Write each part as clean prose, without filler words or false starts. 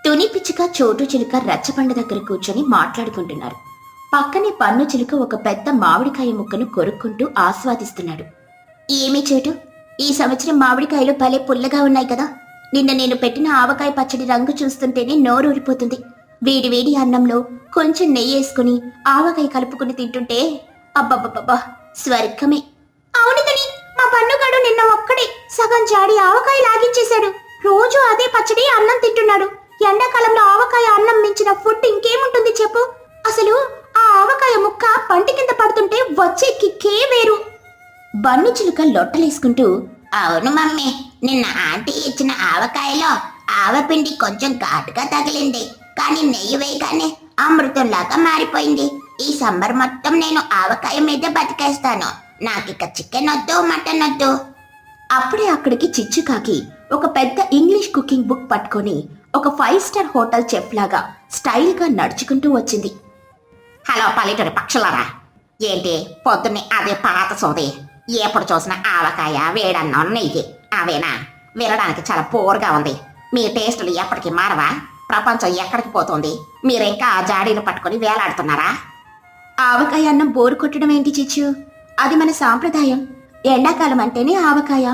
తుని పిచ్చుక చోటు చిలుక రచ్చబండ దగ్గర కూర్చొని మాట్లాడుకుంటున్నారు. పక్కనే పన్ను చిలుక ఒక పెద్ద మామిడికాయ ముక్కను కొరుక్కుంటూ ఆస్వాదిస్తున్నాడు. ఏమీ చోటు, ఈ సంవత్సరం మామిడికాయలు భలే పుల్లగా ఉన్నాయి కదా. నిన్న నేను పెట్టిన ఆవకాయ పచ్చడి రంగు చూస్తుంటేనే నోరూరిపోతుంది. వేడి వేడి అన్నంలో కొంచెం నెయ్యి వేసుకుని ఆవకాయ కలుపుకుని తింటుంటే అబ్బబ్బబ్బబ్బా స్వర్గమే. అవును తుని, మా పన్నుగాడు నిన్న ఒక్కడే సగం జాడి ఆవకాయ లాగించేశాడు. రోజు అదే పచ్చడి అన్నం తింటున్నాడు. ఎండాకాలంలో ఆవకాయ అన్నం మించిన ఫుడ్ ఇంకేముంటుంది చెప్పు. అసలు ఆ ఆవకాయ ముక్క పంటి కింద పడుతుంటే వచ్చే కిక్కే వేరు. బన్ను చిలుక లొట్టలేసుకుంటూ, అవును మమ్మీ, నిన్న ఆంటీ ఇచ్చిన ఆవకాయలో ఆవపిండి కొంచెం ఘాటుగా తగిలింది, కానీ నెయ్యి వేయగానే అమృతంలాగా మారిపోయింది. ఈ సమ్మర్ మొత్తం నేను ఆవకాయ మీద బతికేస్తాను. నాకిక చికెన్ వద్దు, మటన్ వద్దు. అప్పుడే అక్కడికి చిచ్చుకాకి ఒక పెద్ద ఇంగ్లీష్ కుకింగ్ బుక్ పట్టుకొని ఒక 5 స్టార్ హోటల్ చెఫ్ లాగా స్టైల్ గా నడుచుకుంటూ వచ్చింది. హలో పల్లెటూరి పక్షులారా, ఏంటి పొద్దున్నే అదే పాత సోది? ఎప్పుడు చూసిన ఆవకాయ, వేడన్నం, నెయ్యి అవేనా? వినడానికి చాలా పోరుగా ఉంది. మీ టేస్టులు ఎప్పటికీ మారవా? ప్రపంచం ఎక్కడికి పోతుంది? మీరింకా ఆ జాడీలు పట్టుకొని వేలాడుతున్నారా? ఆవకాయ అన్నం బోరు కొట్టడం ఏంటి చిచ్చు? అది మన సాంప్రదాయం. ఎండాకాలం అంటేనే ఆవకాయ.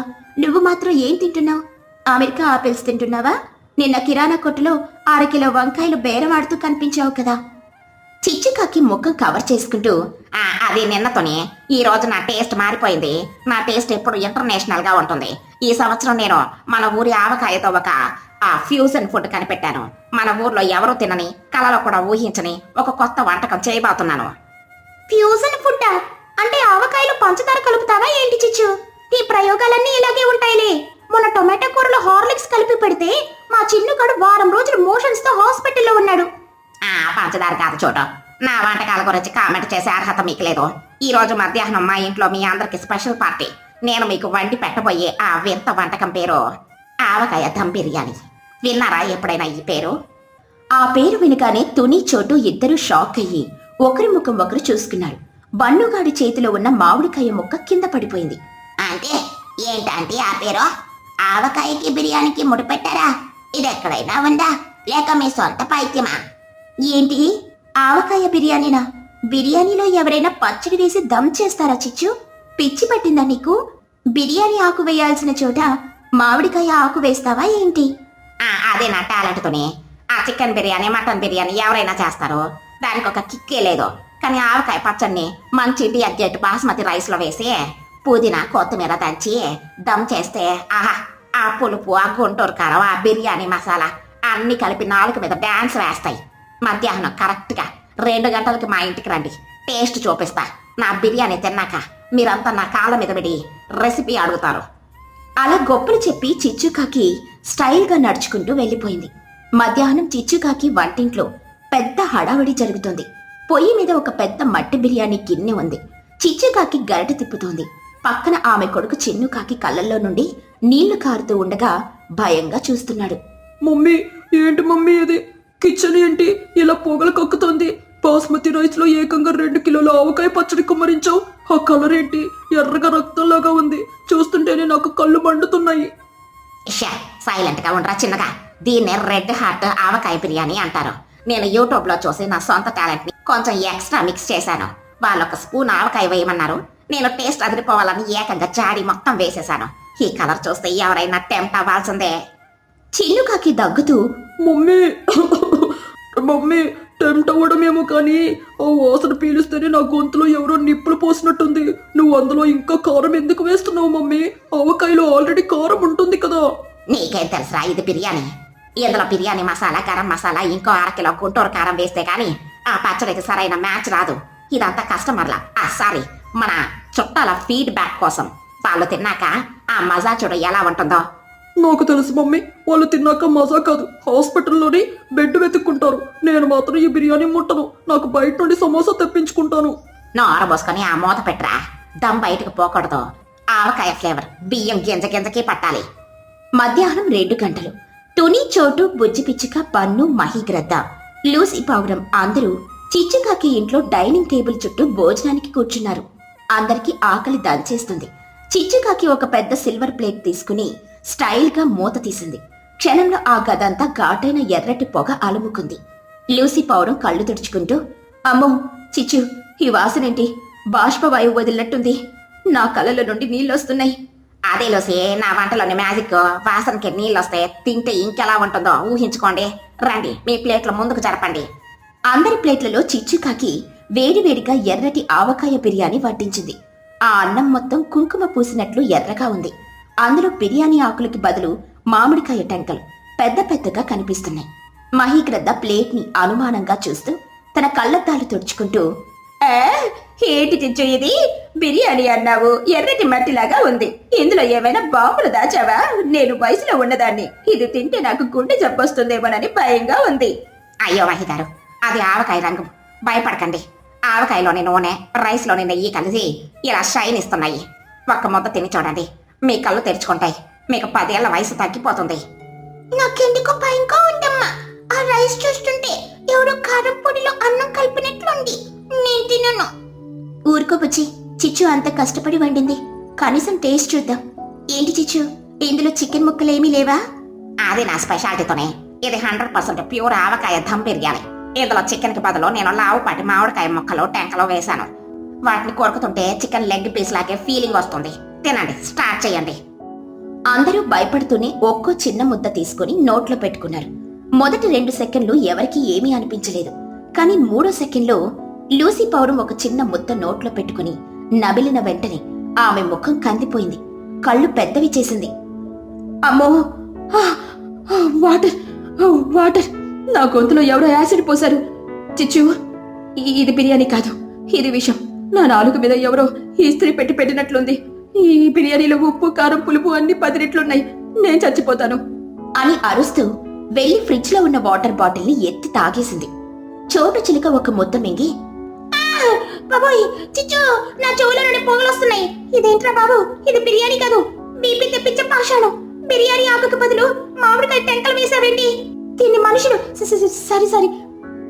నువ్వు మాత్రం ఏం తింటున్నావు? అమెరికా ఆపిల్స్ తింటున్నావా? నిన్న కిరాణా కొట్టులో 6 కిలో వంకాయలు బేరమాడుతూ కనిపించావు కదా. చిచ్చుకాకి ముఖం కవర్ చేసుకుంటూ, అది నిన్నతోనే. ఈ రోజు నా టేస్ట్ మారిపోయింది. నా టేస్ట్ ఎప్పుడు ఇంటర్నేషనల్ గా ఉంటుంది. ఈ సంవత్సరం నేను మన ఊరి ఆవకాయతో ఒక ఫ్యూజన్ ఫుడ్ కనిపెట్టాను. మన ఊర్లో ఎవరూ తినని, కలలో కూడా ఊహించని ఒక కొత్త వంటకం చేయబోతున్నాను. ఫ్యూజన్ ఫుడ్ అంటే ఆవకాయలు పంచదార కలుపుతావా ఏంటి చిచ్చు? ఈ ప్రయోగాలన్నీ ఇలాగే ఉంటాయిలే. మొన్న టొమాటో కూరలో హార్లిక్స్ కలిపి పెడితే మా చిన్నుగాడు వారం రోజులు మోషన్స్ తో హాస్పిటల్లో ఉన్నాడు. పంచదార కాదు చోట. నా వంటకాల గురించి కామెంట్ చేసే అర్హత మీకు లేదు. ఈ రోజు మధ్యాహ్నం మా ఇంట్లో మీ అందరికి స్పెషల్ పార్టీ. నేను మీకు వండి పెట్టబోయే ఆ వింత వంటకం పేరు ఆవకాయ దమ్ బిర్యానీ. విన్నారా ఎప్పుడైనా ఈ పేరు? ఆ పేరు వినగానే తుని చోటు ఇద్దరూ షాక్ అయ్యి ఒకరి ముఖం ఒకరు చూసుకున్నారు. బన్నుగాడి చేతిలో ఉన్న మామిడికాయ ముక్క కింద పడిపోయింది. అంటే ఏంటంటే ఆ పేరు? ఆవకాయకి బిర్యానీకి ముడిపెట్టారా? ఇది ఎక్కడైనా ఉందా, లేక మీ సొంత పైత్యమా? ఏంటి, ఆవకాయ బిర్యానీనా? బిర్యానీలో ఎవరైనా పచ్చడి వేసి దమ్ చేస్తారా చిచ్చు? పిచ్చి పట్టిందా నీకు? బిర్యానీ ఆకు వేయాల్సిన చోట మామిడికాయ ఆకు వేస్తావా ఏంటి? అదే నా టాలెంట్తోనే. ఆ చికెన్ బిర్యానీ, మటన్ బిర్యానీ ఎవరైనా చేస్తారు. దానికి ఒక కిక్కే లేదు. కానీ ఆవకాయ పచ్చడిని మంచి ఇండియా గేట్ బాస్మతి రైస్ లో వేసి పుదీనా, కొత్తిమీర దంచి దమ్ చేస్తే ఆహా, ఆ పులుపు, ఆ గుంటూరు కారం, ఆ బిర్యానీ మసాలా అన్ని కలిపి నాలుగు మీద డాన్స్ వేస్తాయి. మధ్యాహ్నం కరెక్ట్ గా 2 గంటలకి మా ఇంటికి రండి. టేస్ట్ చూపిస్తా. నా బిర్యానీ తిన్నాక మీరంతా నా కాళ్ళ మీద పడి రెసిపీ అడుగుతారు. అలా గొప్పలు చెప్పి చిచ్చుకాకి స్టైల్ గా నడుచుకుంటూ వెళ్ళిపోయింది. మధ్యాహ్నం చిచ్చుకాకి వంటింట్లో పెద్ద హడావడి జరుగుతుంది. పొయ్యి మీద ఒక పెద్ద మట్టి బిర్యానీ గిన్నె ఉంది. చిచ్చుకాకి గరిట తిప్పుతోంది. పక్కన ఆమె కొడుకు చిన్నుకాకి కళ్ళల్లో నుండి నీళ్లు కారుతూ ఉండగా భయంగా చూస్తున్నాడు. మమ్మీ, ఏంటి మమ్మీ ఇది? కిచెన్ ఏంటి ఇలా పొగలు కక్కుతోంది? బాస్మతి రైస్ లో ఏకంగా 2 కిలోల ఆవకాయ పచ్చడి కుమ్మరించావు. ఆ కలర్ ఏంటి? ఎర్రగా రక్తంలాగా ఉంది. చూస్తుంటేనే నాకు కళ్ళు మండుతున్నాయి. సైలెంట్ గా ఉండరా చిన్నగా. దీన్నే రెడ్ హాట్ ఆవకాయ బిర్యానీ అంటారు. నేను యూట్యూబ్ లో చూసి నా సొంత టాలెంట్ ని కొంచెం ఎక్స్ట్రా మిక్స్ చేశాను. వాళ్ళొక స్పూన్ ఆవకాయ వేయమన్నారు. నేను టేస్ట్ అదిరిపోవాలని ఏకంగా జాడి మొత్తం వేసేశాను. ఈ కలర్ చూస్తే ఎవరైనా టెంప్ట్ అవ్వాల్సిందే. చిన్నుకాకి దగ్గుతూ, మమ్మీ మమ్మీ, టెంప్ట్ అవ్వడమేమో కానీ ఆ వాసన పీలిస్తేనే నా గొంతులో ఎవరో నిప్పులు పోసినట్టుంది. నువ్వు అందులో ఇంకా కారం ఎందుకు వేస్తున్నావు మమ్మీ? ఆవకాయలో ఆల్రెడీ కారం ఉంటుంది కదా. నీకేం తెలుసురా, ఇది బిర్యానీ. ఇందులో బిర్యానీ మసాలా, గరం మసాలా, ఇంకో 1/2 కిలో గుంటూరు కారం వేస్తే గాని ఆ పచ్చడికి సరైన మ్యాచ్ రాదు. ఇదంతా కస్టమర్ల సారీ మన చుట్టాల ఫీడ్బ్యాక్ కోసం. వాళ్ళు తిన్నాక ఆ మజా చూడు ఎలా ఉంటుందో. నాకు తెలుసు మమ్మీ, వాళ్ళు తిన్నాక మజా కాదు, హాస్పిటల్లోని బెడ్ వెతుక్కుంటారు. నేను మాత్రం ఈ బిర్యానీ ముట్టను. నాకు బయట నుండి సమోసా తెప్పించుకుంటాను. నోర పోసుకొని ఆ మూత పెట్టరా. దమ్ బయటకు పోకూడదు. ఆవకాయ ఫ్లేవర్ బియ్యం గింజకి పట్టాలి. మధ్యాహ్నం 2 గంటలు. తుని చోటు, బుజ్జి పిచ్చుక, పన్ను, మహిగ్రద్ద, లూసి పావురం అందరూ చిచ్చుకాకి ఇంట్లో డైనింగ్ టేబుల్ చుట్టూ భోజనానికి కూర్చున్నారు. అందరికీ ఆకలి దంచేస్తుంది. చిచ్చుకాకి ఒక పెద్ద సిల్వర్ ప్లేట్ తీసుకుని స్టైల్ గా మూత తీసింది. క్షణంలో ఆ గదంతా ఘాటైన ఎర్రటి పొగ అలుముకుంది. లూసీ పౌరం కళ్ళు తుడుచుకుంటూ, అమ్మో చిచ్చు, ఈ వాసనేంటి? బాష్పవాయువు వదిలినట్టుంది. నా కళ్ళలో నుండి నీళ్ళొస్తున్నాయి. అదే లూసీ, నా వంటలోని మ్యాజిక్. వాసనకి నీళ్ళొస్తే తింటే ఇంకెలా ఉంటుందో ఊహించుకోండి. రండి, మీ ప్లేట్ల ముందుకు జరపండి. అందరి ప్లేట్లలో చిచ్చుకాకి వేడివేడిగా ఎర్రటి ఆవకాయ బిర్యానీ వడ్డించింది. ఆ అన్నం మొత్తం కుంకుమ పూసినట్లు ఎర్రగా ఉంది. అందులో బిర్యానీ ఆకులకి బదులు మామిడికాయ టెంకలు పెద్ద పెద్దగా కనిపిస్తున్నాయి. మహీగ్రద్ద ప్లేట్ని అనుమానంగా చూస్తూ తన కళ్ళద్దాలు తుడుచుకుంటూ, ఏంటి చిచ్చు ఇది? బిర్యానీ అన్నావు, ఎర్రటి మట్టిలాగా ఉంది. ఇందులో ఏమైనా బాంబులు దాచావా? నేను వయసులో ఉన్నదాన్ని. ఇది తింటే నాకు గుండె జబ్బొస్తుందేమోనని భయంగా ఉంది. అయ్యో మహిగారు, అది ఆవకాయ రంగు. భయపడకండి. ఆవకాయలోని నూనె, రైస్లోని నెయ్యి కలిసి ఇలా షైన్ ఇస్తున్నాయి. ఒక్క ముద్ద తిని చూడండి, మీ కళ్ళు తెరుచుకుంటాయి. మీకు 10 ఏళ్ల వయసు తగ్గిపోతుంది. నాకెందుకు భయంగా ఉందమ్మా. ఆ రైస్ చూస్తుంటే ఎవరో కారం పొడిలో అన్నం కలిపినట్లుంది. నేను తినను. ఊరుకో బుజ్జి, చిచ్చు అంత కష్టపడి వండింది. కనీసం టేస్ట్ చూద్దాం. ఏంటి చిచ్చు, ఇందులో చికెన్ ముక్కలేమీ లేవా? అది నా స్పెషాలిటీతోనే. ఇది 100% ప్యూర్ ఆవకాయ దమ్ బిర్యానీ. ఇందులో చికెన్ కి బదులు నేను లావుపాటి మామిడికాయ ముక్కలు టెంకలో వేశాను. వాటిని కొరుకుతుంటే చికెన్ లెగ్ పీస్ లాగే ఫీలింగ్ వస్తుంది. తినండి, స్టార్ట్ చేయండి. అందరూ భయపడుతూనే ఒక్కో చిన్న ముద్ద తీసుకుని నోట్లో పెట్టుకున్నారు. మొదటి 2 సెకండ్లు ఎవరికీ ఏమీ అనిపించలేదు. కానీ 3వ సెకండ్లో లూసీ పౌరం ఒక చిన్న ముద్ద నోట్లో పెట్టుకుని నమిలిన వెంటనే ఆమె ముఖం కందిపోయింది. కళ్ళు పెద్దవి చేసింది. అమ్మో, వాటర్ వాటర్! నా గొంతులో ఎవరో యాసిడ్ పోశారు. చిచ్చు, ఇది బిర్యానీ కాదు, ఇది విషం. నా నాలుక మీద ఎవరో ఇస్త్రీ పెట్టి పెట్టినట్లుంది. ఈ బిర్యానీలో ఉప్పు, కారం, పులుపు అన్ని 10 రెట్లున్నాయి. నేను చచ్చిపోతాను అని అరుస్తూ వెళ్లి ఫ్రిడ్జ్ లో ఉన్న వాటర్ బాటిల్ ని ఎత్తి తాగేసింది. చోటు చిలుక ఒక ముద్ద మింగి, బాబోయ్ చిచ్చు, నా చెవుల నుండి పొగలొస్తున్నాయి. ఇదేంట్రా బాబు, ఇది బిర్యానీ కాదు, బీపీ తెప్పించే పాషాణం. బిర్యానీ ఆకుకు బదులు మామిడికాయ టెంకలు వేసావేంటి? దీన్ని మనుషులు సరి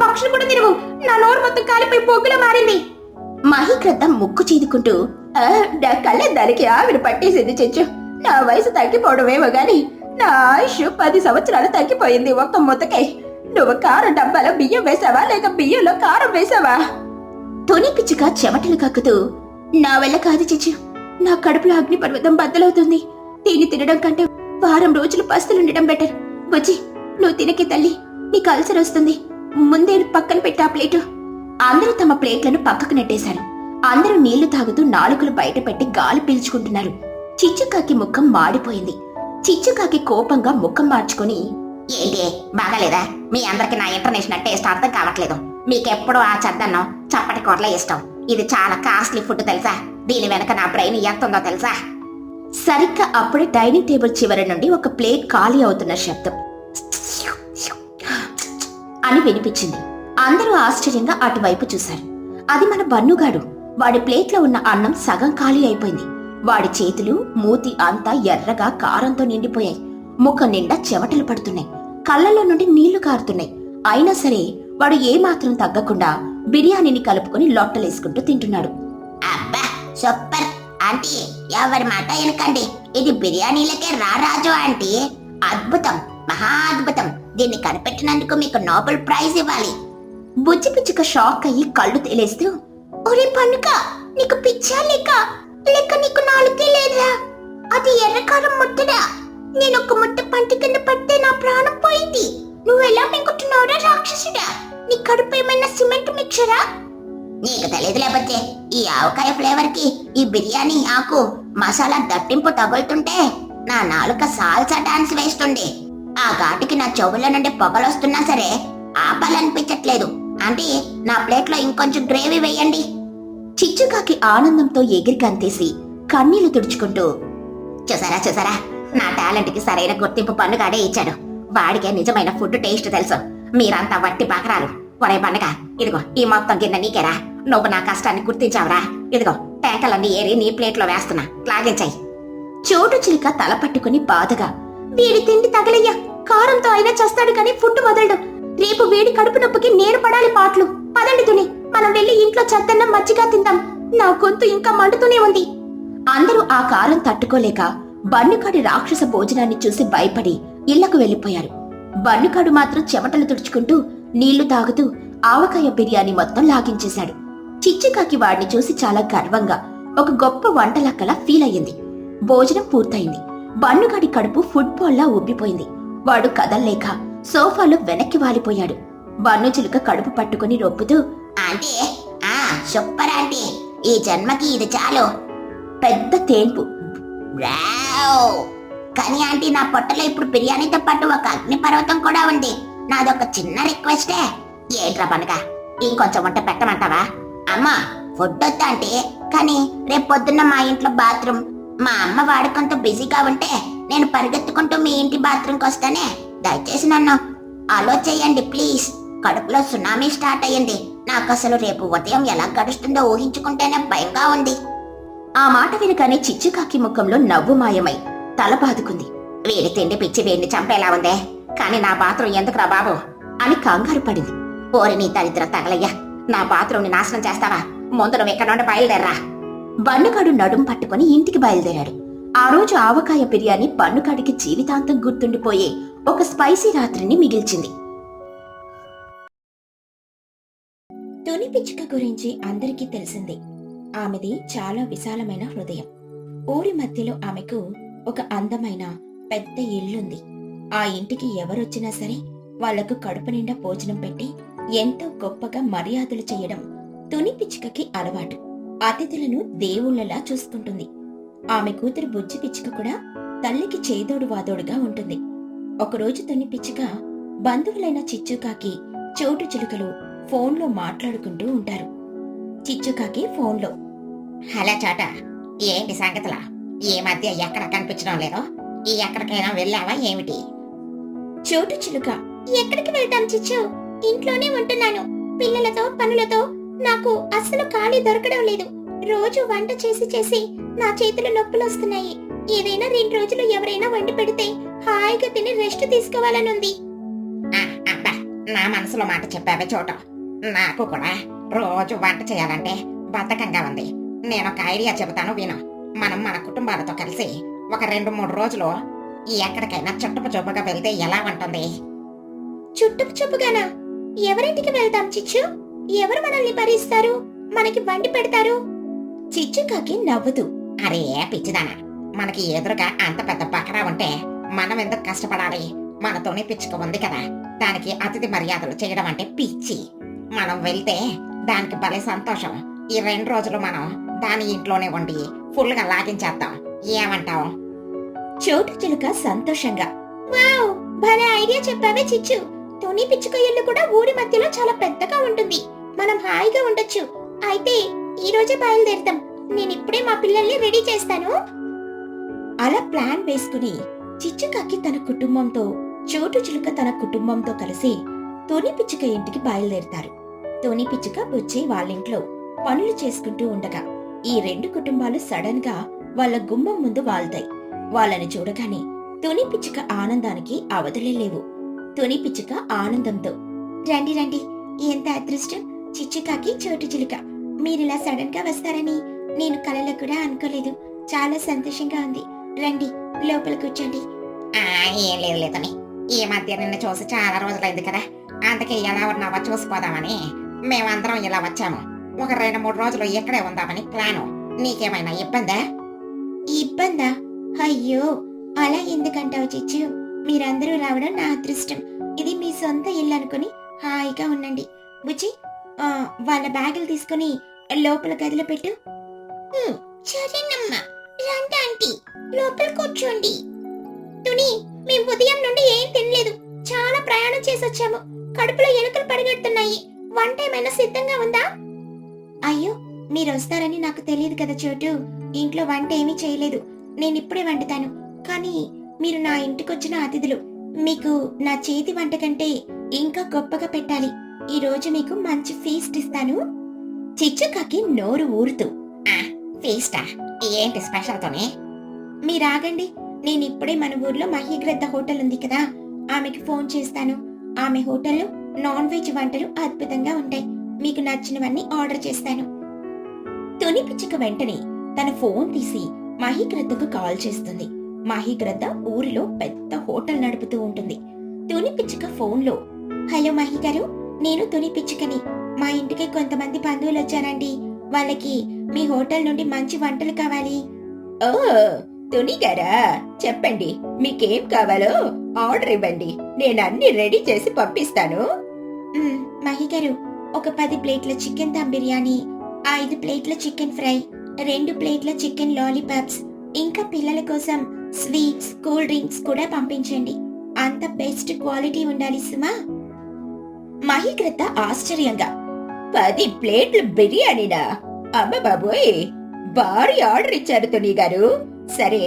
పక్షులు కూడా తినవు. నా నోరు మొత్తం కాలిపోయి పొగ్గులా మారింది. మహీగ్రద్ద ముక్కు చీదుకుంటూ, నా కళ్ళ దానికి ఆవిడ పట్టేసింది చిచ్చు. నా వయసు తగ్గిపోవడమేమో గాని నా ఆయుష్ 10 సంవత్సరాలు తగ్గిపోయింది ఒక్క ముద్దకే. నువ్వు కారం డబ్బాలో బియ్యం వేసావా, లేక బియ్యంలో కారం వేసావా? తుని పిచ్చుక చెమటలు కక్కుతూ, నా వల్ల కాదు చిచ్చు. నా కడుపులో అగ్నిపర్వతం బద్దలవుతుంది. దీన్ని తినడం కంటే వారం రోజులు పస్తులుండడం బెటర్. బుజ్జి, నువ్వు తినకి తల్లి, నీకు అల్సర్ వస్తుంది. ముందే పక్కన పెట్టా ప్లేటు. అందరూ తమ ప్లేట్లను పక్కకు నెట్టేశారు. అందరూ నీళ్లు తాగుతూ నాలుకలు బయట పెట్టి గాలి పీల్చుకుంటున్నారు. చిచ్చుకాకి ముఖం మాడిపోయింది. చిచ్చుకాకి కోపంగా ముఖం మార్చుకుని, ఏంటి బాగాలేదా? మీ అందరికి నా ఇంటర్నేషనల్ టేస్ట్ అర్థం కావట్లేదు. మీకెప్పుడు ఆ చద్దన్నం, చప్పటి కూరలే ఇష్టం. ఇది చాలా కాస్ట్లీ ఫుడ్ తెలుసా? దీని వెనక నా బ్రెయిన్ ఎంత ఉందో తెలుసా? సరిగ్గా అప్పుడే డైనింగ్ టేబుల్ చివరి నుండి ఒక ప్లేట్ ఖాళీ అవుతున్న శబ్దం అని వినిపించింది. అందరూ ఆశ్చర్యంగా అటువైపు చూశారు. అది మన బన్నుగాడు. వాడి ప్లేట్లో ఉన్న అన్నం సగం ఖాళీ అయిపోయింది. వాడి చేతులు, మూతి అంతా ఎర్రగా కారంతో నిండిపోయాయి. ముఖం నిండా చెమటలు పడుతున్నాయి. కళ్ళల్లో నుండి నీళ్లు కారుతున్నాయి. అయినా సరే వాడు ఏమాత్రం తగ్గకుండా బిర్యానీని కలుపుకుని లొట్టలేసుకుంటూ తింటున్నాడు. అబ్బా సూపర్ ఆంటీ, ఎవరి మాట ఎనకండి. ఇది బిర్యానీలకే రారాజు ఆంటీ. అద్భుతం, మహా అద్భుతం. దీన్ని కనిపెట్టినందుకు మీకు నోబెల్ ప్రైజ్ ఇవ్వాలి. బుజ్జి పిచ్చుక షాక్ అయ్యి కళ్ళు తేలేస్తూ, ఒరే పన్నుక, నీకు పిచ్చా లేక నీకు నాలుకే లేదా? అది ఎర్రకారం ముట్టడా? నేనొక్క ముట్ట పంట కింద పడితే నా ప్రాణం పోయింది. నువ్వెలా మింగుతున్నావురా రాక్షసుడా? నీ కడుపు ఏమైనా సిమెంట్ మిక్చరా? నీకు తెలియదు లేకపోతే ఈ ఆవకాయ ఫ్లేవర్ కి ఈ బిర్యానీ ఆకు మసాలా దట్టింపు తగులుతుంటే నా నాలుక సాల్సా డాన్స్ వేస్తుంది. ఆ ఘాటుకి నా చెవుల నుండి పొగలొస్తున్నా సరే ఆపాలనిపించట్లేదు. అంటే నా ప్లేట్లో ఇంకొంచెం గ్రేవీ వేయండి. చిచ్చుకాకి ఆనందంతో ఎగిరి కంతేసి కన్నీళ్లు తుడుచుకుంటూ, చూసారా, నా టాలెంట్ కి సరైన గుర్తింపు పన్నుగాడే ఇచ్చాడు. వాడికే నిజమైన ఫుడ్ టేస్ట్ తెలుసు. మీరంతా వట్టి బకరాలు. ఒరే పండుగ, ఇదిగో ఈ మొత్తం గిన్నె నీకేరా. నువ్వు నా కష్టాన్ని గుర్తించావురా. ఇదిగో టేకలన్నీ ఏరి నీ ప్లేట్లో వేస్తున్నా, లాగించాయి. చోటు చిలుక తల పట్టుకుని బాధగా, వీడి తిండి తగలయ్యా. కారంతో అయినా చేస్తాడు కానీ ఫుడ్ వదలడు. రేపు వేడి కడుపు నొప్పికి నేను పడాలి పాటలు. పదండి తుని, మనం వెళ్లి ఇంట్లో చద్దన్నం మజ్జిగా తిందాం. నా గొంతు ఇంకా మండుతూనే ఉంది. అందరూ ఆ కారం తట్టుకోలేక బన్నుకాడి రాక్షస భోజనాన్ని చూసి భయపడి ఇళ్లకు వెళ్లిపోయారు. బన్నుగాడు మాత్రం చెమటలు తుడుచుకుంటూ నీళ్లు తాగుతూ ఆవకాయ బిర్యానీ మొత్తం లాగించేశాడు. చిచ్చుకాకి వాడిని చూసి చాలా గర్వంగా ఒక గొప్ప వంటలక్కలా ఫీల్ అయ్యింది. భోజనం పూర్తయింది. బన్నుగాడి కడుపు ఫుట్బాల్లా ఉబ్బిపోయింది. వాడు కదల్లేక సోఫాలో వెనక్కి వాలిపోయాడు. బన్ను చిలుక కడుపు పట్టుకుని రొప్పుతూ, ఆంటీ సూపర్ ఆంటీ, ఈ జన్మకి ఇది చాలు. పెద్ద తేన్పు. వావ్! కానీ ఆంటీ, నా పొట్టలో ఇప్పుడు బిర్యానీతో పాటు ఒక అగ్నిపర్వతం కూడా ఉంది. నాదొక చిన్న రిక్వెస్టే. ఏంట్రా పనక, ఇంకొంచెం వంట పెట్టమంటావా? అమ్మా, ఫుడ్ వద్దా ఆంటీ, కానీ రేపు పొద్దున్న మా ఇంట్లో బాత్రూమ్ మా అమ్మ వాడుకంతో బిజీగా ఉంటే నేను పరిగెత్తుకుంటూ మీ ఇంటి బాత్రూమ్కి వస్తానే. దయచేసి నన్ను అలో చేయండి ప్లీజ్. కడుపులో సునామీ స్టార్ట్ అయ్యింది. నాకు అసలు రేపు ఉదయం ఎలా గడుస్తుందో ఊహించుకుంటేనే భయంగా ఉంది. ఆ మాట వినగానే చిచ్చుకాకి ముఖంలో నవ్వు మాయమై తల బాదుకుంది. వీడి తిండి పిచ్చి వీడిని చంపేలా ఉందే, కానీ నా బాత్రూమ్ ఎందుకురా బాబు అని కంగారు పడింది. ఓరి నీ దరిద్రం తగలయ్యా, నా బాత్రూమ్ ని నాశనం చేస్తావా? ముందు నువ్వు ఇక్కడ నుండి బయలుదేరరా. బన్నుగాడు నడుం పట్టుకుని ఇంటికి బయలుదేరాడు. ఆ రోజు ఆవకాయ బిర్యానీ బన్నుగాడికి జీవితాంతం గుర్తుండిపోయే ఒక స్పైసీ రాత్రిని మిగిల్చింది. తుని పిచ్చుక గురించి అందరికీ తెలిసిందే. ఆమెది చాలా విశాలమైన హృదయం. ఊరి మధ్యలో ఆమెకు ఒక అందమైన పెద్ద ఇల్లుంది. ఆ ఇంటికి ఎవరొచ్చినా సరే వాళ్లకు కడుపు నిండా భోజనం పెట్టి ఎంతో గొప్పగా మర్యాదలు చేయడం తుని పిచ్చుకకి అలవాటు. అతిథులను దేవుళ్లలా చూసుకుంటుంది. ఆమె కూతురు బుజ్జి పిచ్చుక కూడా తల్లికి చేదోడు వాదోడుగా ఉంటుంది. ఒకరోజు తుని పిచ్చుక బంధువులైన చిచ్చుకాకి, చోటు చిలుకలు ఫోన్లో మాట్లాడుకుంటూ ఉంటారు. చిచ్చుకాకి ఫోన్లో, హలో చాట, ఏంటి సంగతులా? ఈ మధ్య ఎక్కడ కనిపించడం లేదు. ఎక్కడికైనా వెళ్ళావా ఏమిటి? చోటు చిలుక, ఎక్కడికి వెళ్తాం చిచ్చు, ఇంట్లోనే ఉంటున్నాను. పిల్లలతో పనులతో నాకు అస్సలు ఖాళీ దొరకడం లేదు. రోజు వంట చేసి చేసి నా చేతులు నొప్పులు వస్తున్నాయి. ఏదైనా 2 రోజులు ఎవరైనా వండి పెడితే హాయిగా తిని రెస్ట్ తీసుకోవాలనుంది. అబ్బా, నా మనసులో మాట చెప్పావే చోట. నాకు కూడా రోజు వంట చేయాలంటే బద్ధకంగా ఉంది. నేను ఒక ఐడియా చెబుతాను విను. మనం మన కుటుంబాలతో కలిసి ఒక 2-3 రోజులు ఎక్కడికైనా చుట్టపు చూపుగా వెళ్తే ఎలా ఉంటుంది? చుట్టపు చూపుగానా? ఎవరింటికి వెళ్తాం చిచ్చు? ఎవరు మనల్ని భరిస్తారు, మనకి వండి పెడతారు? చిచ్చుకాకి నవ్వుతూ, అరే పిచ్చిదానా, మనకి ఎదురుగా అంత పెద్ద బకరా ఉంటే మనం ఎందుకు కష్టపడాలి? మనతోనే పిచ్చుక ఉంది కదా, దానికి అతిథి మర్యాదలు చేయడం అంటే పిచ్చి. మనం వెళ్తే దానికి భలే సంతోషం. ఈ 2 రోజులు మనం దాని ఇంట్లోనే ఉండి ఫుల్ గా లాగించేద్దాం. ఏమంటావు? చోటు చిలుక సంతోషంగా, వావ్, భలే ఐడియా చెప్పావే చిచ్చు. తుని పిచ్చుక ఇల్లు కూడా ఊరి మధ్యలో చాలా పెద్దగా ఉంటుంది. మనం హాయిగా ఉండొచ్చు. అయితే ఈ రోజే బయలుదేరుతాం. నేనిప్పుడే మా పిల్లల్ని రెడీ చేస్తాను. అలా ప్లాన్ వేసుకుని చిచ్చుకాకి తన కుటుంబంతో, చోటు చిలుక తన కుటుంబంతో కలిసి తుని పిచ్చుక ఇంటికి బయలుదేరుతారు. తుని పిచ్చుక బుజ్జి వాళ్ళింట్లో పనులు చేసుకుంటూ ఉండగా ఈ 2 కుటుంబాలు సడన్ గా వాళ్ళ గుమ్మం ముందు వాల్తాయి. వాళ్ళని చూడగానే తుని పిచ్చుక ఆనందానికి అవధులే లేవు. తుని పిచ్చుక ఆనందంతో, రండి రండి, ఎంత అదృష్టం చిచ్చుకాకి, చోటు చిలుక, మీరిలా సడన్ గా వస్తారని నేను కలలో కూడా అనుకోలేదు. చాలా సంతోషంగా ఉంది. రండి, లోపల కూర్చోండి. ఏం లేదు లేదని, ఈ మధ్య నిన్ను చూసి చాలా రోజులైంది కదా, అందుకే ఎలా ఉన్నావో చూసిపోదామని మేమందరం ఇలా వచ్చాము. ఒక 2-3 రోజులు ఇక్కడే ఉందామని ప్లాను. నీకేమైనా ఇబ్బందా? ఇబ్బందా? అయ్యో, అలా ఎందుకంటావు చిచ్చు? మీరందరూ రావడం నా అదృష్టం. ఇది మీ సొంత ఇల్లు అనుకుని హాయిగా ఉండండి. బుజ్జి, వాళ్ళ బ్యాగులు తీసుకుని లోపల గదిలో పెట్టు. సరేనమ్మా, రండి ఆంటీ, లోపల కూర్చోండి. తుని, మేము ఉదయం నుండి ఏం తినలేదు. చాలా ప్రయాణం చేసొచ్చాము. కడుపులో ఎలుకలు పరిగెడుతున్నాయి. వంట ఏమైనా సిద్ధంగా ఉందా? అయ్యో, మీరు వస్తారని నాకు తెలియదు కదా చోటు. ఇంట్లో వంట ఏమీ చేయలేదు. నేనిప్పుడే వండుతాను. కానీ మీరు నా ఇంటికొచ్చిన అతిథులు. మీకు నా చేతి వంట కంటే ఇంకా గొప్పగా పెట్టాలి. ఈ రోజు మీకు మంచి ఫీస్ట్ ఇస్తాను. చిచ్చుకాకి నోరు ఊరుతూ, ఫీస్టా? ఏంటి స్పెషల్ తోనే? మీరాగండి, నేనిప్పుడే మన ఊర్లో మహీగ్రద్ద హోటల్ ఉంది కదా, ఆమెకి ఫోన్ చేస్తాను. ఆమె హోటల్లో నాన్ వెజ్ వంటలు అద్భుతంగా ఉంటాయి. మీకు నచ్చినవన్నీ ఆర్డర్ చేస్తాను. తుని పిచ్చుక వెంటనే తన ఫోన్ తీసి మహీగ్రద్దకు కాల్ చేస్తుంది. మహిగ్రద్ద ఊరిలో పెద్ద హోటల్ నడుపుతూ ఉంటుంది. తుని పిచ్చుక ఫోన్లో, హలో మహి గారు, నేను తుని పిచ్చుకని. మా ఇంటికి కొంతమంది బంధువులు వచ్చారండి. వాళ్ళకి మీ హోటల్ నుండి మంచి వంటలు కావాలి. ఓ తుని గారా, చెప్పండి మీకేం కావాలో ఆర్డర్ ఇవ్వండి, నేను అన్ని రెడీ చేసి పంపిస్తాను. మహి గారు, ఒక 10 ప్లేట్ల చికెన్ దమ్ బిర్యానీ, 5 ప్లేట్ల చికెన్ ఫ్రై, 2 ప్లేట్ల చికెన్ లాలీపాప్స్, ఇంకా పిల్లల కోసం స్వీట్స్, కూల్ డ్రింక్స్ కూడా పంపించండి. అంత బెస్ట్ క్వాలిటీ ఉండాలి సుమా. మహిగ్రద్ద ఆశ్చర్యంగా, 10 ప్లేట్ల బిర్యానీనా? అమ్మ బాబోయ్, భారీ ఆర్డర్ ఇచ్చారు తుని గారు. సరే,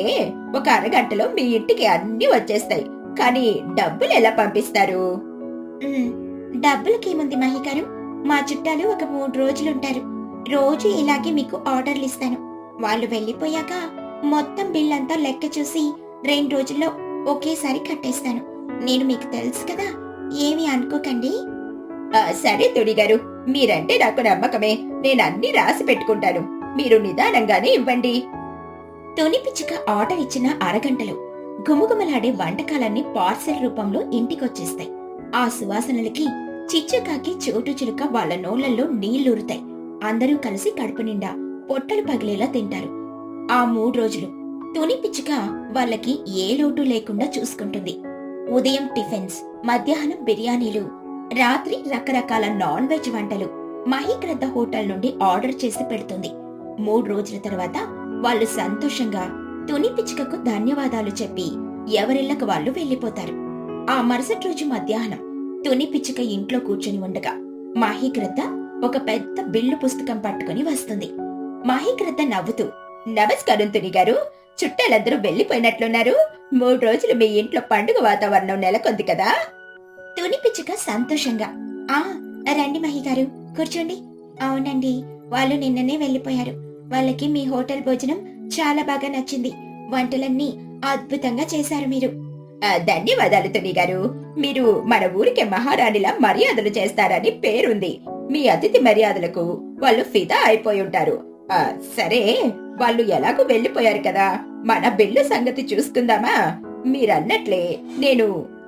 ఒక అరగంటలో మీ ఇంటికి అన్ని వచ్చేస్తాయి, కానీ డబ్బులు ఎలా పంపిస్తారు? డబ్బులకేముంది మహి గారు, మా చుట్టాలు ఒక 3 రోజులుంటారు. రోజు ఇలాగే మీకు ఆర్డర్లు ఇస్తాను. వాళ్ళు వెళ్ళిపోయాక మొత్తం బిల్ అంతా లెక్క చూసి 2 రోజుల్లో ఒకేసారి కట్టేస్తాను. నేను మీకు తెలుసు కదా, ఏమీ అనుకోకండి. సరే తుని గారు, మీరంటే నాకు నమ్మకమే, నేను అన్ని రాసి పెట్టుకుంటాను, మీరు నిదానంగానే ఇవ్వండి. తుని పిచ్చుక ఆర్డర్ ఇచ్చిన అరగంటలో గుమగుమలాడే వంటకాలన్నీ పార్సెల్ రూపంలో ఇంటికొచ్చేస్తాయి. ఆ సువాసనలకి చిచ్చుకాకి చోటు చిలుక వాళ్ళ నోళ్లలో నీళ్లూరుతాయి. అందరూ కలిసి కడుపు నిండా పొట్టలు పగిలేలా తింటారు. ఆ 3 రోజులు తుని పిచ్చుక వాళ్ళకి ఏ లోటు లేకుండా చూసుకుంటుంది. ఉదయం టిఫిన్స్, మధ్యాహ్నం బిర్యానీలు, రాత్రి రకరకాల నాన్ వెజ్ వంటలు మహిగ్రద్ద హోటల్ నుండి ఆర్డర్ చేసి పెడుతుంది. 3 రోజుల తర్వాత వాళ్ళు సంతోషంగా తుని పిచ్చుకకు ధన్యవాదాలు చెప్పి ఎవరిళ్లకు వాళ్ళు వెళ్లిపోతారు. ఆ మరుసటి రోజు మధ్యాహ్నం తుని పిచ్చుక ఇంట్లో కూర్చొని ఉండగా మహిగ్రద్ద ఒక పెద్ద బిల్లు పుస్తకం పట్టుకుని వస్తుంది. మహిగ్రద్ద నవ్వుతూ, నమస్కారం తుని గారు, చుట్టాలందరూ వెళ్లిపోయినట్లున్నారు. 3 రోజులు మీ ఇంట్లో పండుగ వాతావరణం నెలకొంది కదా? తుని పిచ్చుక సంతోషంగా, రండి మహి గారు, కూర్చోండి. అవునండి, వాళ్ళు నిన్ననే వెళ్లిపోయారు. వాళ్ళకి మీ హోటల్ భోజనం చాలా బాగా నచ్చింది. వంటలన్నీ అద్భుతంగా చేశారు మీరు. ధన్యవాదాలు తుని గారు, మీరు మన ఊరికే మహారాణిలా మర్యాదలు చేస్తారని పేరుంది. మీ అతిథి మర్యాదలకు వాళ్ళు ఫిదా అయిపోయి ఉంటారు. సరే, వాళ్ళు ఎలాగో వెళ్లిపోయారు కదా, మన బిల్లు సంగతి చూసుకుందామా? మీరన్నట్లే నేను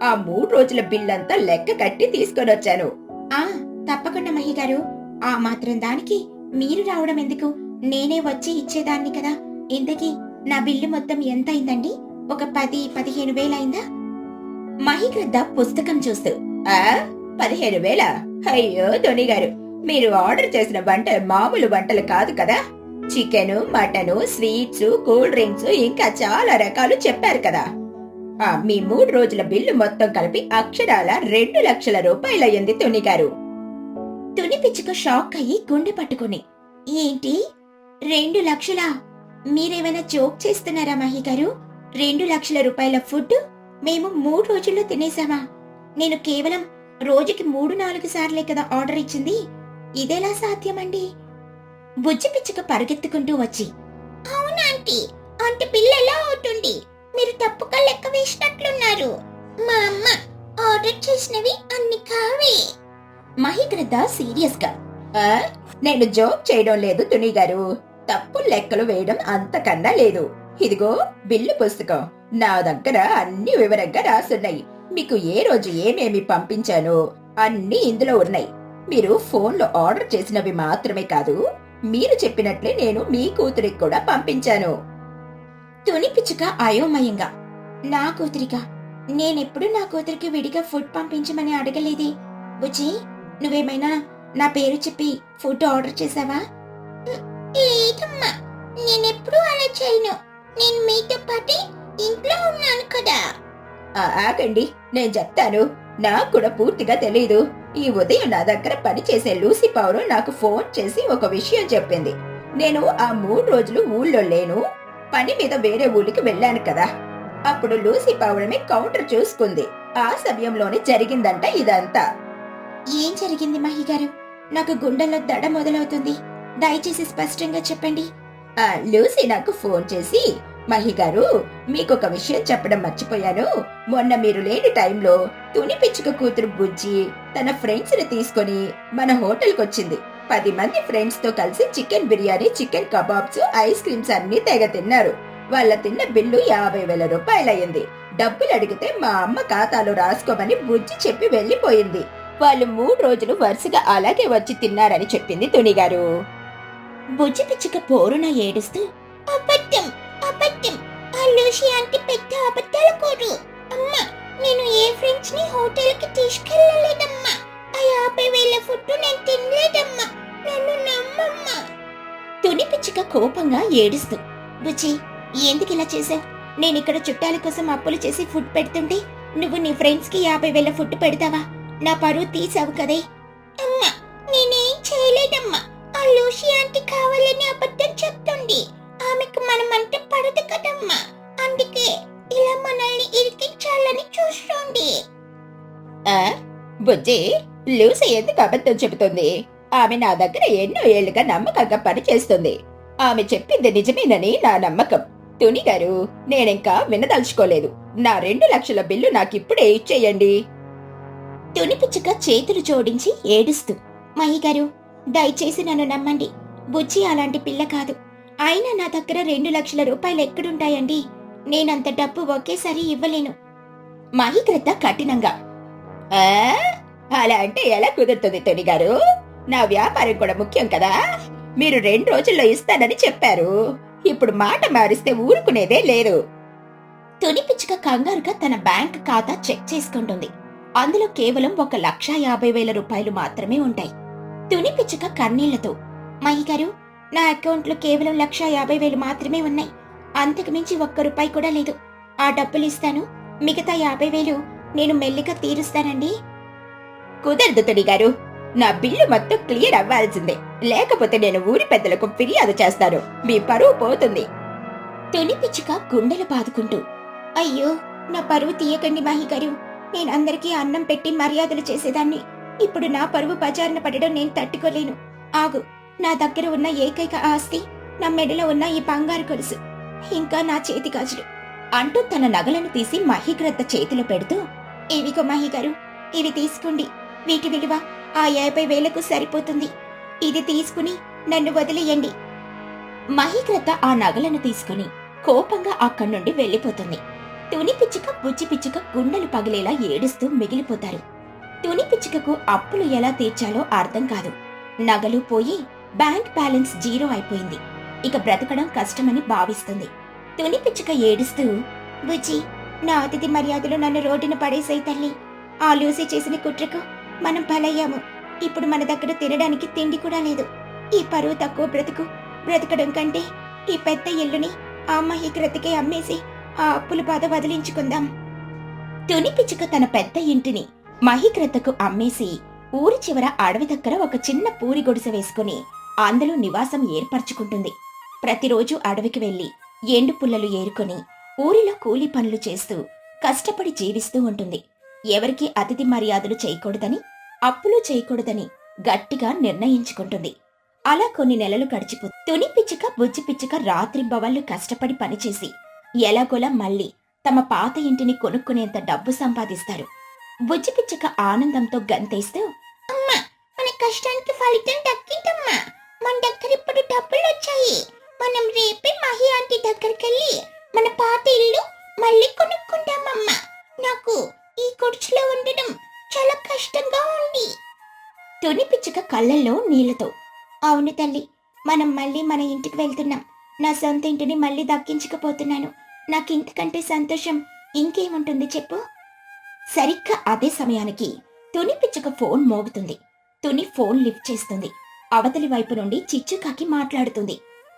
ఆ 3 రోజుల బిల్లంతా లెక్క కట్టి తీసుకొని వచ్చాను. తప్పకుండా మహి గారు, ఆ మాత్రం దానికి మీరు రావడం ఎందుకు? నేనే వచ్చి ఇచ్చేదాన్ని కదా. ఇంతకీ నా బిల్లు మొత్తం ఎంత అయిందండి? ఒక 10-15 వేలు అయిందా? మహిగ్రద్ద పుస్తకం చూస్తూ, 15,000? అయ్యో తుని గారు, మీరు ఆర్డర్ చేసిన వంటలు మామూలు వంటలు కాదు కదా. Chicken, mutton, sweets, cool drinks, ఇంకా చాలా రకాలు చెప్పారు కదా. మీ 3 రోజుల బిల్లు మొత్తం కలిపి అక్షరాల 2 లక్షల రూపాయలయ్యింది తుని గారు. తుని పిచ్చుక షాక్ అయ్యి గుండె పట్టుకుని, ఏంటి 2 లక్షలా? మీరేమైనా జోక్ చేస్తున్నారా మహి గారు? 2 లక్షల రూపాయల ఫుడ్ మేము 3 రోజుల్లో తినేసామా? నేను కేవలం రోజుకి 3-4 సార్లే కదా ఆర్డర్ ఇచ్చింది. ఇదెలా సాధ్యమండి? బుజ్జి పిచ్చుక పరిగెత్తుకుంటూ వచ్చి, అవునాంటీ, అంటే బిల్ ఎలా అవుతుంది? మీరు తప్పుగా లెక్క వేసినట్లున్నారు. మా అమ్మ ఆర్డర్ చేసినవి అన్ని కావే. మహిగ్రద్ద సీరియస్ గా, నేను జోక్ చేయడం లేదు తుని గారు, తప్పు లెక్కలు వేయడం అంతకన్నా లేదు. ఇదిగో బిల్లు పుస్తకం, నా దగ్గర అన్ని వివరంగా రాసున్నాయి. మీకు ఏ రోజు ఏమేమి పంపించానో అన్ని ఇందులో ఉన్నాయి. మీరు ఫోన్లో ఆర్డర్ చేసినవి మాత్రమే కాదు, మీరు చెప్పినట్లే నేను మీ కూతురికి కూడా పంపించాను. తుని పిచ్చుక అయోమయంగా, నా కూతురిగా? నేనెప్పుడు నా కూతురికి విడిగా ఫుడ్ పంపించమని అడగలేదే. బుజ్జి, నువ్వేమైనా నా పేరు చెప్పి ఫుడ్ ఆర్డర్ చేసావా? లేదమ్మా, నేనెప్పుడు అలా చేయను. నేను మీతో పాటే ఇంట్లో ఉన్నాను కదా. ఆగండి, నేను చెప్తాను. నాకు కూడా పూర్తిగా తెలీదు. ఈ ఉదయం నా దగ్గర పనిచేసే లూసీ పౌరు నాకు ఫోన్ చేసి ఒక విషయం చెప్పింది. నేను ఆ 3 రోజులు ఊళ్ళో లేను, పని మీద వేరే ఊరికి వెళ్ళాను కదా. అప్పుడు లూసీ పౌరమే కౌంటర్ చూసుకుంది. ఆ సమయంలోనే జరిగిందంట ఇదంతా. ఏం జరిగింది మహి గారు? నాకు గుండెల్లో దడ మొదలవుతుంది. దయచేసి స్పష్టంగా చెప్పండి. లూసీ నాకు ఫోన్ చేసి, మహి గారు, మీకొక విషయం చెప్పడం మర్చిపోయాను. మొన్న మీరు లేని టైంలో తుని పిచ్చుక కూతురు బుజ్జి తన ఫ్రెండ్స్ ని తీసుకొని మన హోటల్ కొచ్చింది. 10 మంది ఫ్రెండ్స్ తో కలిసి chicken biryani, chicken kebabs, ice creams అన్ని తెగ తిన్నారు. వాళ్ళ తిన్న బిల్లు 50,000 రూపాయలయ్యింది. డబ్బులు అడిగితే మా అమ్మ ఖాతాలో రాసుకోమని బుజ్జి చెప్పి వెళ్ళిపోయింది. వాళ్ళు 3 రోజులు వరుసగా అలాగే వచ్చి తిన్నారని చెప్పింది తునిగారు. బుజ్జి పిచ్చుక పోరున ఏడుస్తూ, అబద్ధం అబద్ధం, ఆ లూసి ఆంటీ పెద్ద అబద్ధాల కోరు. అమ్మా, నేను ఏ ఫ్రెండ్స్ ని హోటల్ కి తీసుకెళ్ళలేదమ్మా. ఆ 50,000 ఫుడ్ నేను తినలేదమ్మా. నన్ను నమ్మమ్మా. తుని పిచ్చుక కోపంగా ఏడుస్తూ, బుజ్జి ఎందుకు ఇలా చేసావు? నేనిక్కడ చుట్టాల కోసం అప్పులు చేసి ఫుడ్ పెడుతుంటే నువ్వు నీ ఫ్రెండ్స్ కి 50,000 ఫుడ్ పెడతావా? నా పరువు తీసావు కదే. అమ్మా, నేనేం చేయలేదమ్మా. ఆ లూసి ఆంటీ కావాలని అబద్ధం చెప్తుంది. ఆమెకు మనమంటే పడదు కదమ్మా. అందుకే ఇలా మనల్ని ఇరికించాలని చూస్తోంది. బుజ్జి, లూసి ఎందుకు అబద్ధం చెబుతుంది? ఆమె నా దగ్గర ఎన్నో ఏళ్లుగా నమ్మకంగా పనిచేస్తుంది. ఆమె చెప్పింది నిజమేనని నా నమ్మకం. తుని గారు, నేనింకా వినదలుచుకోలేదు. నా 2 లక్షల బిల్లు నాకిప్పుడే ఇచ్చేయండి. తుని పిచ్చుక చేతులు జోడించి ఏడుస్తూ, మహిగారు, దయచేసి నన్ను నమ్మండి. బుజ్జి అలాంటి పిల్ల కాదు. అయినా నా దగ్గర 2 లక్షల రూపాయలు ఎక్కడుంటాయండి? నేనంత డబ్బు ఒకేసారి ఇవ్వలేను. మహిగ్రత కఠినంగా, అలా అంటే ఎలా కుదురుతుంది తుని గారు? నా వ్యాపారం కూడా ముఖ్యం కదా. మీరు 2 రోజుల్లో ఇస్తానని చెప్పారు. ఇప్పుడు మాట మారిస్తే ఊరుకునేదే లేదు. తుని పిచ్చుక కంగారుగా తన బ్యాంక్ ఖాతా చెక్ చేసుకుంటుంది. అందులో కేవలం 1,50,000 రూపాయలు మాత్రమే ఉంటాయి. తుని పిచ్చుక కన్నీళ్లతో, మహిగారు, నా అకౌంట్లో కేవలం 1,50,000 మాత్రమే ఉన్నాయి. అంతకు మించి 1 రూపాయి కూడా లేదు. ఆ డబ్బులు ఇస్తాను. మిగతా 50,000 నేను మెల్లిగా తీరుస్తానండి. కుదరదు తుని గారు. నా బిల్లు మొత్తం క్లియర్ అవ్వాల్సిందే. లేకపోతే నేను ఊరి పెద్దలకు ఫిర్యాదు చేస్తాను. మీ పరువు పోతుంది. తుని పిచ్చుక గుండెలు బాదుకుంటూ, అయ్యో, నా పరువు తీయకండి మహిగారు. నేనందరికీ అన్నం పెట్టి మర్యాదలు చేసేదాన్ని. ఇప్పుడు నా పరువు బజారున పడడం నేను తట్టుకోలేను. ఆగు, నా దగ్గర ఉన్న ఏకైక ఆస్తి నా మెడలో ఉన్న ఈ బంగారు గొలుసు, ఇంకా నా చేతి గాజులు అంటూ తన నగలను తీసి మహిగ్రద్ద చేతిలో పెడుతూ, ఇవిగో మహిగారు, ఇవి తీసుకోండి. వీటి విలువ ఆ 50,000కు సరిపోతుంది. ఇది తీసుకుని నన్ను వదిలేయండి. మహిగ్రద్ద ఆ నగలను తీసుకుని కోపంగా అక్కడి నుండి వెళ్లిపోతుంది. తుని పిచ్చుక, బుజ్జి పిచ్చుక గుండెలు పగిలేలా ఏడుస్తూ మిగిలిపోతారు. తుని పిచ్చుకకు అప్పులు ఎలా తీర్చాలో అర్థం కాదు. నగలు పోయి బ్యాంక్ బ్యాలెన్స్ 0 అయిపోయింది. ఇక బ్రతకడం కష్టమని భావిస్తుంది. తుని పిచ్చుక ఏడుస్తూ, బుజ్జి, నా అతిథి మర్యాదలు నన్ను రోడ్డున పడేసాయి తల్లి. ఆ లూసి చేసిన కుట్రకు మనం బలయ్యాము. ఇప్పుడు మన దగ్గర తినడానికి తిండి కూడా లేదు. ఈ పరువు తక్కువ బ్రతకడం కంటే ఈ పెద్ద ఇల్లుని ఆ మహిగ్రతకే అమ్మేసి ఆ అప్పుల బాధ వదిలించుకుందాం. తుని పిచ్చుక తన పెద్ద ఇంటిని మహిగ్రతకు అమ్మేసి ఊరి చివర అడవి దగ్గర ఒక చిన్న పూరి గుడిసె వేసుకుని అందులో నివాసం ఏర్పరచుకుంటుంది. ప్రతిరోజు అడవికి వెళ్లి ఎండు పుల్లలు ఏరుకొని ఊరిలో కూలీ పనులు చేస్తూ కష్టపడి జీవిస్తూ ఉంటుంది. ఎవరికి అతిథి మర్యాదలు చేయకూడదని, అప్పులు చేయకూడదని గట్టిగా నిర్ణయించుకుంటుంది. అలా కొన్ని నెలలు గడిచిపోతుంది. తుని పిచ్చుక, బుజ్జి పిచ్చుక రాత్రింబవళ్లు కష్టపడి పనిచేసి ఎలాగోలా మళ్ళీ తమ పాత ఇంటిని కొనుక్కునేంత డబ్బు సంపాదిస్తారు. బుజ్జి పిచ్చుక ఆనందంతో గంతేస్తూ, అమ్మా, మన కష్టానికి ఫలితం దక్కిందమ్మా. మన దగ్గర ఇప్పుడు డబ్బులు వచ్చాయి. మనం రేపే మహి ఆంటీ దగ్గరికెళ్ళి మన పాత ఇల్లు మళ్ళీ కొనుక్కుంటామమ్మా. నాకు ఈ కుర్చీలో ఉండడం చాలా కష్టంగా ఉంది. తుని పిచ్చుక కళ్ళల్లో నీళ్లతో, అవును తల్లి, మనం మళ్ళీ మన ఇంటికి వెళ్తున్నాం. నా సొంత ఇంటిని మళ్ళీ దక్కించకపోతున్నాను. నాకింతకంటే సంతోషం ఇంకేముంటుంది చెప్పు. సరిగ్గా అదే సమయానికి తుని పిచ్చుక ఫోన్ మోగుతుంది. తుని ఫోన్ లిఫ్ట్ చేస్తుంది. అవతలి వైపు నుండి చిచ్చుకాకి మాట్లాడుతుంది.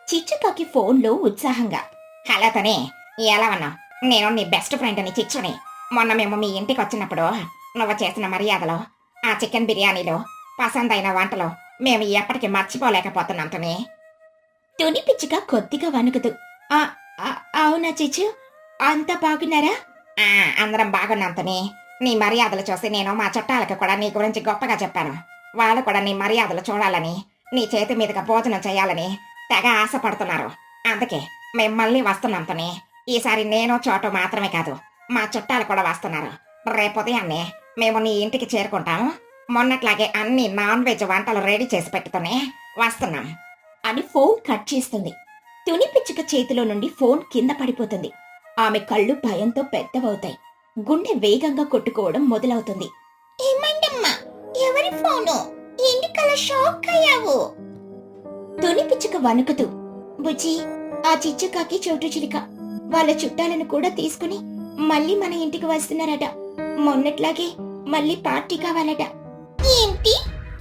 చిచ్చుకాకి ఫోన్లో ఉత్సాహంగా, హలో తనే, ఎలా ఉన్నావు? నేను నీ బెస్ట్ ఫ్రెండ్ అని చిచ్చుని. మొన్న మేము మీ ఇంటికి వచ్చినప్పుడు నువ్వు చేసిన మర్యాదలో, ఆ చికెన్ బిర్యానీలో, పసందైన వంటలో మేము ఎప్పటికీ మర్చిపోలేకపోతున్నాం తనే. తుని పిచ్చుక కొద్దిగా వణుకుతూ, అవునా చిచ్చు, అంతా బాగున్నారా? అందరం బాగున్నాం తనే. నీ మర్యాదలు చూసి నేను మా చుట్టాలకు కూడా నీ గురించి గొప్పగా చెప్పాను. వాళ్ళు కూడా నీ మర్యాదలు చూడాలని, నీ చేతి మీదుగా భోజనం చేయాలని తెగ ఆశపడుతున్నారు. అందుకే మేము మళ్ళీ వస్తున్నాం తనే. ఈసారి నేను చోటు మాత్రమే కాదు, మా చుట్టాలు కూడా వస్తున్నారు. రేపు ఉదయాన్నే మేము నీ ఇంటికి చేరుకుంటాము. మొన్నట్లాగే అన్ని నాన్ వెజ్ వంటలు రెడీ చేసి పెట్టుతూనే వస్తున్నాం అని ఫోన్ కట్ చేస్తుంది. తుని పిచ్చుక చేతిలో నుండి ఫోన్ కింద పడిపోతుంది. ఆమె కళ్ళు భయంతో పెద్దవవుతాయి. గుండె వేగంగా కొట్టుకోవడం మొదలవుతుంది. ఏమైందమ్మా? ఎవరి ఫోను? ఎందుకలా షాక్ అయ్యావు? తుని పిచ్చుక వణుకుతూ, బుజ్జి, ఆ చిచ్చుకాకి చోటు చిలుక వాళ్ళ చుట్టాలను కూడా తీసుకుని మళ్ళీ మన ఇంటికి వస్తున్నారట. మొన్నట్లాగే మళ్ళీ పార్టీ కావాలట. ఏంటి?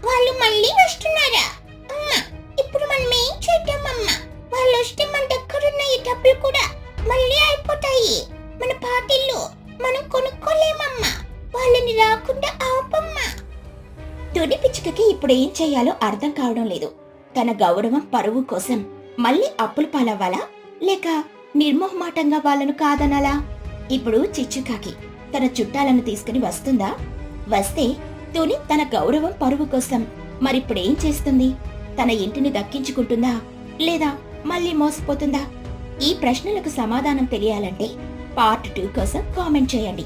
వాళ్ళు మళ్ళీ వస్తున్నారా? అమ్మా, ఇప్పుడు మనం ఏం చేద్దామమ్మా? వాళ్ళు వస్తే మన దగ్గరున్న ఈ డబ్బులు కూడా మళ్ళీ అయిపోతాయి. మన పార్టీల్లో మనం కొనుక్కోలేమమ్మా. వాళ్ళని రాకుండా ఆపమ్మా. తుని పిచ్చుకకి ఇప్పుడు ఏం చేయాలో అర్థం కావడం లేదు. తన గౌరవం పరువు కోసం మళ్ళీ అప్పుల పాలవ్వాలా, లేక నిర్మోహమాటంగా వాళ్ళను కాదనాలా? ఇప్పుడు చిచ్చుకాకి తన చుట్టాలను తీసుకుని వస్తుందా? వస్తే తుని తన గౌరవం పరువు కోసం మరిప్పుడేం చేస్తుంది? తన ఇంటిని దక్కించుకుంటుందా, లేదా మళ్ళీ మోసపోతుందా? ఈ ప్రశ్నలకు సమాధానం తెలియాలంటే పార్ట్ 2 కోసం కామెంట్ చేయండి.